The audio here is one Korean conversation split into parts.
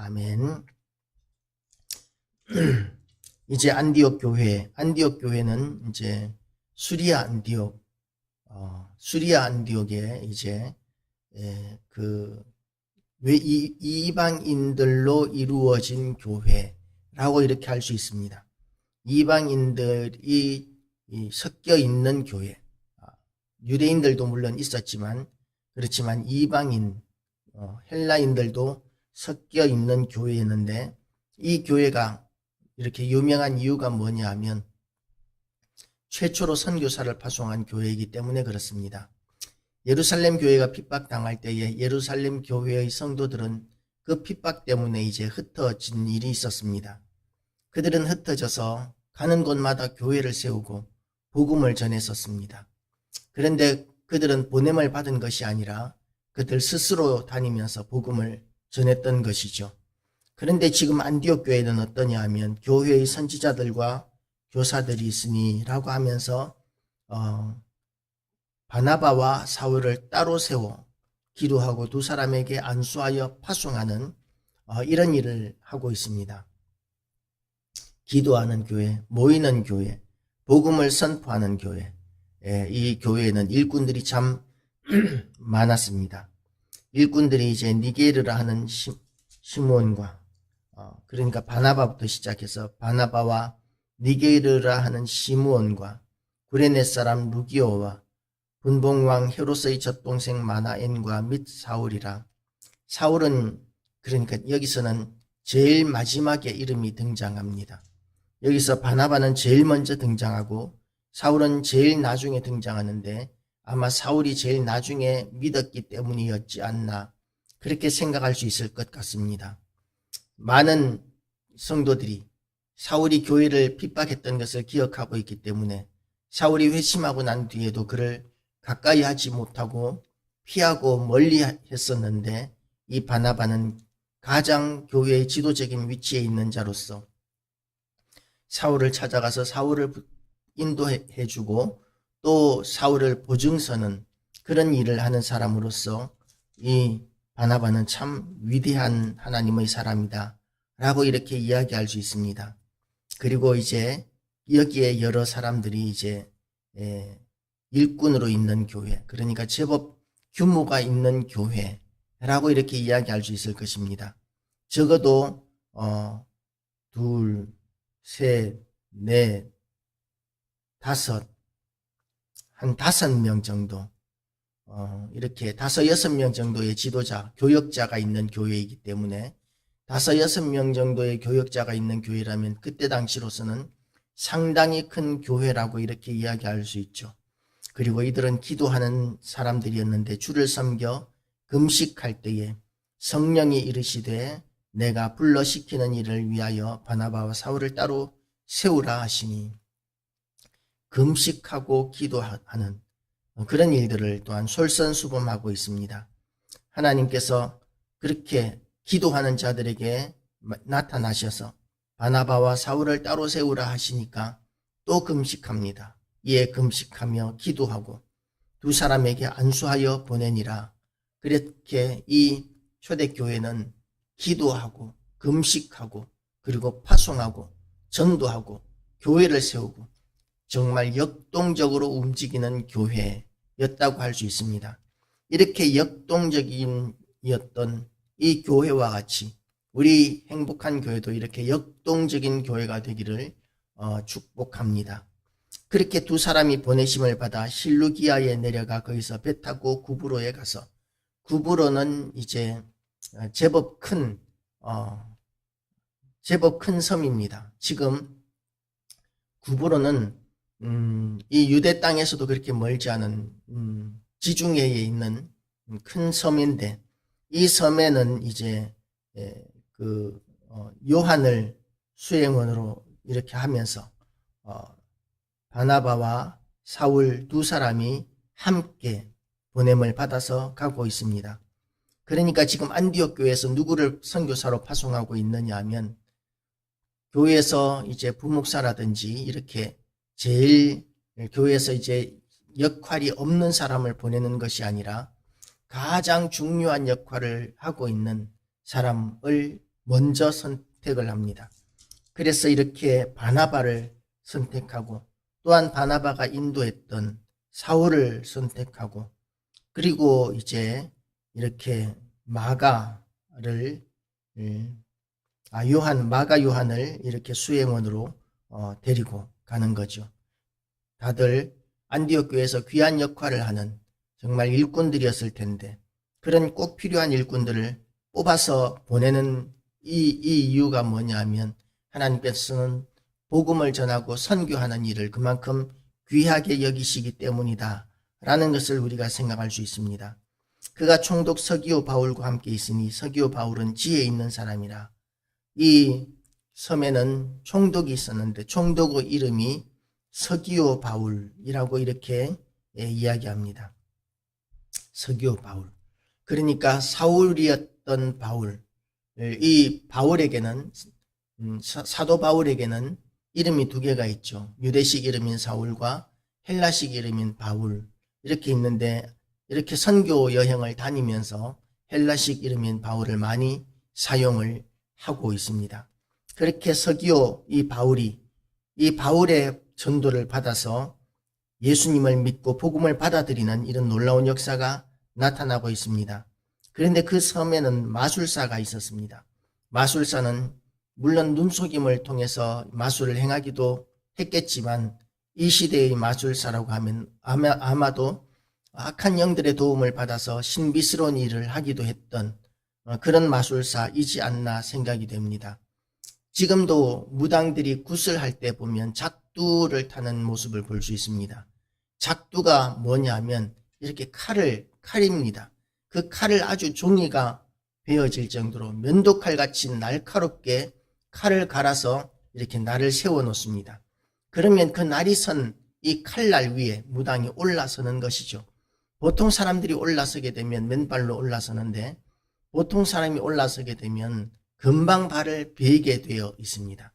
아멘. 이제 안디옥 교회는 이제 수리아 안디옥에 이제 이방인들로 이루어진 교회라고 이렇게 할 수 있습니다. 이방인들이 섞여 있는 교회. 유대인들도 물론 있었지만 그렇지만 이방인 헬라인들도 섞여 있는 교회였는데, 이 교회가 이렇게 유명한 이유가 뭐냐 하면 최초로 선교사를 파송한 교회이기 때문에 그렇습니다. 예루살렘 교회가 핍박당할 때에 예루살렘 교회의 성도들은 그 핍박 때문에 이제 흩어진 일이 있었습니다. 그들은 흩어져서 가는 곳마다 교회를 세우고 복음을 전했었습니다. 그런데 그들은 보냄을 받은 것이 아니라 그들 스스로 다니면서 복음을 전했던 것이죠. 그런데 지금 안디옥 교회는 어떠냐 하면 교회의 선지자들과 교사들이 있으니 라고 하면서 바나바와 사울을 따로 세워 기도하고 두 사람에게 안수하여 파송하는 이런 일을 하고 있습니다. 기도하는 교회, 모이는 교회, 복음을 선포하는 교회. 이 교회에는 일꾼들이 참 많았습니다. 일꾼들이 이제 니게르라 하는 시므온과 그러니까 바나바부터 시작해서 바나바와 니게르라 하는 시므온과 구레네 사람 루기오와 분봉왕 헤롯의 젖동생 마나엔과 및 사울이라. 사울은 그러니까 여기서는 제일 마지막에 이름이 등장합니다. 여기서 바나바는 제일 먼저 등장하고 사울은 제일 나중에 등장하는데 아마 사울이 제일 나중에 믿었기 때문이었지 않나, 그렇게 생각할 수 있을 것 같습니다. 많은 성도들이 사울이 교회를 핍박했던 것을 기억하고 있기 때문에 사울이 회심하고 난 뒤에도 그를 가까이 하지 못하고 피하고 멀리 했었는데, 이 바나바는 가장 교회의 지도적인 위치에 있는 자로서 사울을 찾아가서 사울을 인도해주고 또 사울을 보증서는 그런 일을 하는 사람으로서 이 바나바는 참 위대한 하나님의 사람이다 라고 이렇게 이야기할 수 있습니다. 그리고 이제 여기에 여러 사람들이 이제 일꾼으로 있는 교회, 그러니까 제법 규모가 있는 교회라고 이렇게 이야기할 수 있을 것입니다. 적어도 둘, 셋, 넷, 다섯, 한 5명 정도, 이렇게 5, 6명 정도의 지도자, 교역자가 있는 교회이기 때문에 5, 6명 정도의 교역자가 있는 교회라면 그때 당시로서는 상당히 큰 교회라고 이렇게 이야기할 수 있죠. 그리고 이들은 기도하는 사람들이었는데 주를 섬겨 금식할 때에 성령이 이르시되 내가 불러시키는 일을 위하여 바나바와 사울을 따로 세우라 하시니, 금식하고 기도하는 그런 일들을 또한 솔선수범하고 있습니다. 하나님께서 그렇게 기도하는 자들에게 나타나셔서 바나바와 사울을 따로 세우라 하시니까 또 금식합니다. 이에 금식하며 기도하고 두 사람에게 안수하여 보내니라. 그렇게 이 초대교회는 기도하고 금식하고 그리고 파송하고 전도하고 교회를 세우고 정말 역동적으로 움직이는 교회였다고 할 수 있습니다. 이렇게 역동적이었던 이 교회와 같이 우리 행복한 교회도 이렇게 역동적인 교회가 되기를 축복합니다. 그렇게 두 사람이 보내심을 받아 실루기아에 내려가 거기서 배 타고 구브로에 가서, 구브로는 이제 제법 큰 섬입니다. 지금 구브로는 이 유대 땅에서도 그렇게 멀지 않은 지중해에 있는 큰 섬인데, 이 섬에는 이제 요한을 수행원으로 이렇게 하면서 바나바와 사울 두 사람이 함께 보냄을 받아서 가고 있습니다. 그러니까 지금 안디옥 교회에서 누구를 선교사로 파송하고 있느냐 하면, 교회에서 이제 부목사라든지 이렇게 제일 교회에서 이제 역할이 없는 사람을 보내는 것이 아니라 가장 중요한 역할을 하고 있는 사람을 먼저 선택을 합니다. 그래서 이렇게 바나바를 선택하고 또한 바나바가 인도했던 사울을 선택하고 그리고 이제 이렇게 마가 요한을 이렇게 수행원으로 데리고 가는 거죠. 다들 안디옥 교회에서 귀한 역할을 하는 정말 일꾼들이었을 텐데 그런 꼭 필요한 일꾼들을 뽑아서 보내는 이 이유가 뭐냐면 하나님께서는 복음을 전하고 선교하는 일을 그만큼 귀하게 여기시기 때문이다 라는 것을 우리가 생각할 수 있습니다. 그가 총독 서기오 바울과 함께 있으니 서기오 바울은 지혜 있는 사람이라. 이 섬에는 총독이 있었는데 총독의 이름이 서기오 바울이라고 이렇게 이야기합니다. 서기오 바울. 그러니까 사울이었던 바울. 이 바울에게는 사도 바울에게는 이름이 두 개가 있죠. 유대식 이름인 사울과 헬라식 이름인 바울 이렇게 있는데 이렇게 선교 여행을 다니면서 헬라식 이름인 바울을 많이 사용을 하고 있습니다. 그렇게 서기오 이 바울의 전도를 받아서 예수님을 믿고 복음을 받아들이는 이런 놀라운 역사가 나타나고 있습니다. 그런데 그 섬에는 마술사가 있었습니다. 마술사는 물론 눈속임을 통해서 마술을 행하기도 했겠지만 이 시대의 마술사라고 하면 아마도 악한 영들의 도움을 받아서 신비스러운 일을 하기도 했던 그런 마술사이지 않나 생각이 됩니다. 지금도 무당들이 굿을 할 때 보면 작두를 타는 모습을 볼 수 있습니다. 작두가 뭐냐면 이렇게 칼입니다. 그 칼을 아주 종이가 베어질 정도로 면도칼같이 날카롭게 칼을 갈아서 이렇게 날을 세워 놓습니다. 그러면 그 날이 선 이 칼날 위에 무당이 올라서는 것이죠. 보통 사람들이 올라서게 되면 맨발로 올라서는데 보통 사람이 올라서게 되면 금방 발을 베게 되어 있습니다.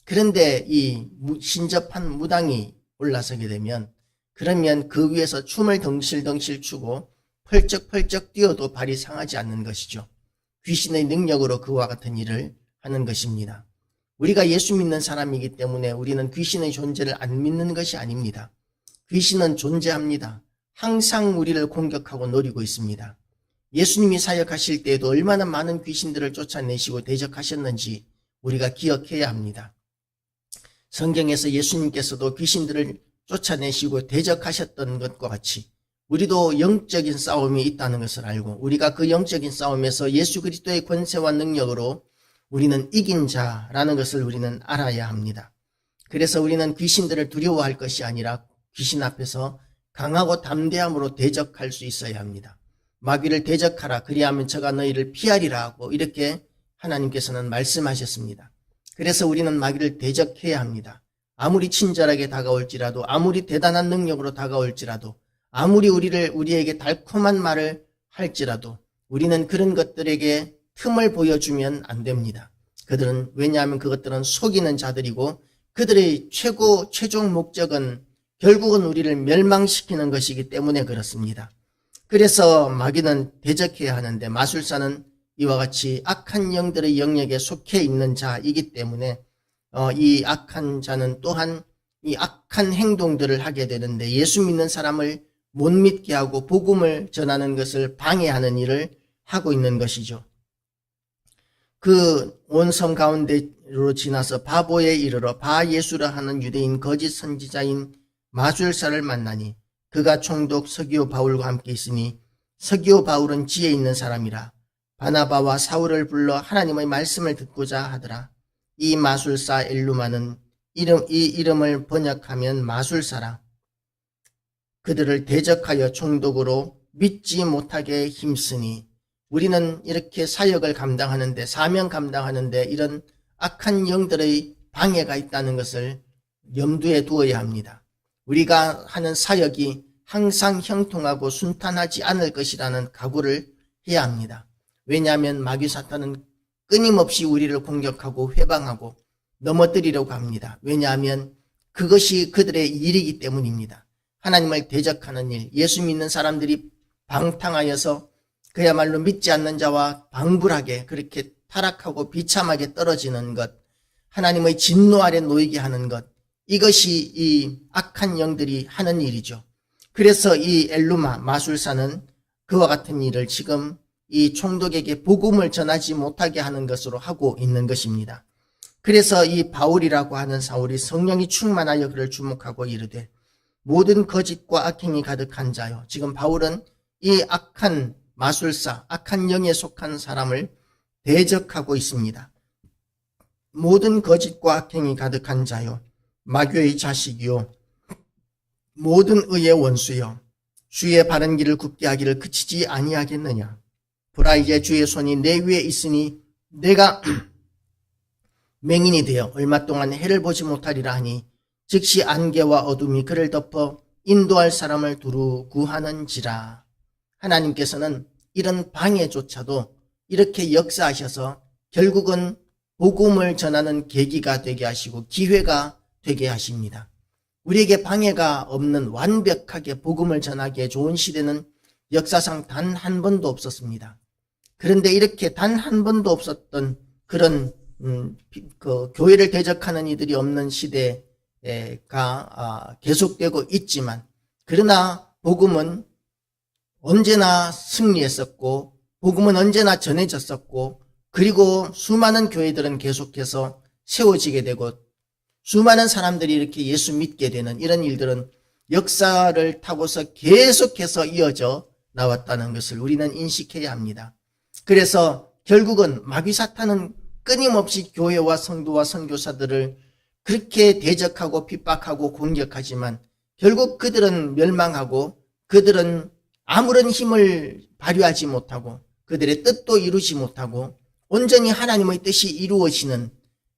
그런데 이 신접한 무당이 올라서게 되면 그러면 그 위에서 춤을 덩실덩실 추고 펄쩍펄쩍 뛰어도 발이 상하지 않는 것이죠. 귀신의 능력으로 그와 같은 일을 하는 것입니다. 우리가 예수 믿는 사람이기 때문에 우리는 귀신의 존재를 안 믿는 것이 아닙니다. 귀신은 존재합니다. 항상 우리를 공격하고 노리고 있습니다. 예수님이 사역하실 때에도 얼마나 많은 귀신들을 쫓아내시고 대적하셨는지 우리가 기억해야 합니다. 성경에서 예수님께서도 귀신들을 쫓아내시고 대적하셨던 것과 같이 우리도 영적인 싸움이 있다는 것을 알고 우리가 그 영적인 싸움에서 예수 그리스도의 권세와 능력으로 우리는 이긴 자라는 것을 우리는 알아야 합니다. 그래서 우리는 귀신들을 두려워할 것이 아니라 귀신 앞에서 강하고 담대함으로 대적할 수 있어야 합니다. 마귀를 대적하라 그리하면 저가 너희를 피하리라 하고 이렇게 하나님께서는 말씀하셨습니다. 그래서 우리는 마귀를 대적해야 합니다. 아무리 친절하게 다가올지라도 아무리 대단한 능력으로 다가올지라도 아무리 우리에게 달콤한 말을 할지라도 우리는 그런 것들에게 틈을 보여주면 안 됩니다. 왜냐하면 그것들은 속이는 자들이고 그들의 최종 목적은 결국은 우리를 멸망시키는 것이기 때문에 그렇습니다. 그래서 마귀는 대적해야 하는데 마술사는 이와 같이 악한 영들의 영역에 속해 있는 자이기 때문에 이 악한 자는 또한 이 악한 행동들을 하게 되는데 예수 믿는 사람을 못 믿게 하고 복음을 전하는 것을 방해하는 일을 하고 있는 것이죠. 그 온 섬 가운데로 지나서 바보에 이르러 바예수라 하는 유대인 거짓 선지자인 마술사를 만나니 그가 총독 서기오 바울과 함께 있으니 서기오 바울은 지혜 있는 사람이라 바나바와 사울을 불러 하나님의 말씀을 듣고자 하더라. 이 마술사 엘루마는 이 이름을 번역하면 마술사라. 그들을 대적하여 총독으로 믿지 못하게 힘쓰니 우리는 이렇게 사역을 감당하는데 사명 감당하는데 이런 악한 영들의 방해가 있다는 것을 염두에 두어야 합니다. 우리가 하는 사역이 항상 형통하고 순탄하지 않을 것이라는 각오를 해야 합니다. 왜냐하면 마귀 사탄은 끊임없이 우리를 공격하고 회방하고 넘어뜨리려고 합니다. 왜냐하면 그것이 그들의 일이기 때문입니다. 하나님을 대적하는 일, 예수 믿는 사람들이 방탕하여서 그야말로 믿지 않는 자와 방불하게 그렇게 타락하고 비참하게 떨어지는 것, 하나님의 진노 아래 놓이게 하는 것, 이것이 이 악한 영들이 하는 일이죠. 그래서 이 엘루마 마술사는 그와 같은 일을 지금 이 총독에게 복음을 전하지 못하게 하는 것으로 하고 있는 것입니다. 그래서 이 바울이라고 하는 사울이 성령이 충만하여 그를 주목하고 이르되 모든 거짓과 악행이 가득한 자요. 지금 바울은 이 악한 마술사, 악한 영에 속한 사람을 대적하고 있습니다. 모든 거짓과 악행이 가득한 자요. 마귀의 자식이요. 모든 의의 원수요. 주의 바른 길을 굽게 하기를 그치지 아니하겠느냐. 보라 이제 주의 손이 내 위에 있으니 내가 맹인이 되어 얼마 동안 해를 보지 못하리라 하니 즉시 안개와 어둠이 그를 덮어 인도할 사람을 두루 구하는지라. 하나님께서는 이런 방해조차도 이렇게 역사하셔서 결국은 복음을 전하는 계기가 되게 하시고 기회가 되게 하십니다. 우리에게 방해가 없는 완벽하게 복음을 전하기에 좋은 시대는 역사상 단 한 번도 없었습니다. 그런데 이렇게 단 한 번도 없었던 그런 교회를 대적하는 이들이 없는 시대가 계속되고 있지만, 그러나 복음은 언제나 승리했었고 복음은 언제나 전해졌었고, 그리고 수많은 교회들은 계속해서 세워지게 되고 수많은 사람들이 이렇게 예수 믿게 되는 이런 일들은 역사를 타고서 계속해서 이어져 나왔다는 것을 우리는 인식해야 합니다. 그래서 결국은 마귀 사탄은 끊임없이 교회와 성도와 선교사들을 그렇게 대적하고 핍박하고 공격하지만 결국 그들은 멸망하고 그들은 아무런 힘을 발휘하지 못하고 그들의 뜻도 이루지 못하고 온전히 하나님의 뜻이 이루어지는,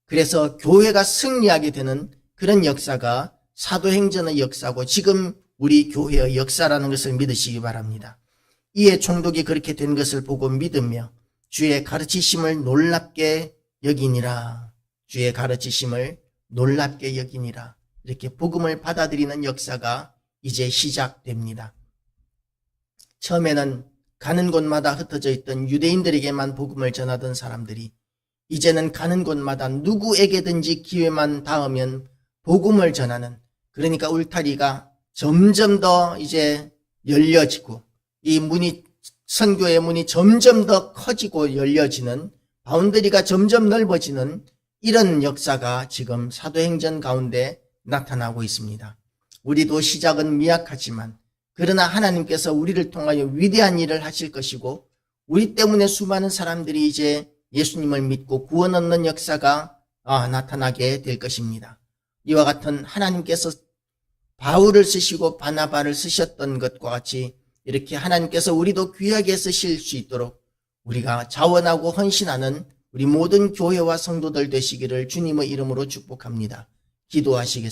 그래서 교회가 승리하게 되는 그런 역사가 사도행전의 역사고 지금 우리 교회의 역사라는 것을 믿으시기 바랍니다. 이에 총독이 그렇게 된 것을 보고 믿으며 주의 가르치심을 놀랍게 여기니라. 주의 가르치심을 놀랍게 여기니라. 이렇게 복음을 받아들이는 역사가 이제 시작됩니다. 처음에는 가는 곳마다 흩어져 있던 유대인들에게만 복음을 전하던 사람들이 이제는 가는 곳마다 누구에게든지 기회만 닿으면 복음을 전하는, 그러니까 울타리가 점점 더 이제 열려지고 이 문이, 선교의 문이 점점 더 커지고 열려지는, 바운더리가 점점 넓어지는 이런 역사가 지금 사도행전 가운데 나타나고 있습니다. 우리도 시작은 미약하지만 그러나 하나님께서 우리를 통하여 위대한 일을 하실 것이고 우리 때문에 수많은 사람들이 이제 예수님을 믿고 구원 얻는 역사가 나타나게 될 것입니다. 이와 같은 하나님께서 바울을 쓰시고 바나바를 쓰셨던 것과 같이 이렇게 하나님께서 우리도 귀하게 쓰실 수 있도록 우리가 자원하고 헌신하는 우리 모든 교회와 성도들 되시기를 주님의 이름으로 축복합니다. 기도하시겠습니다.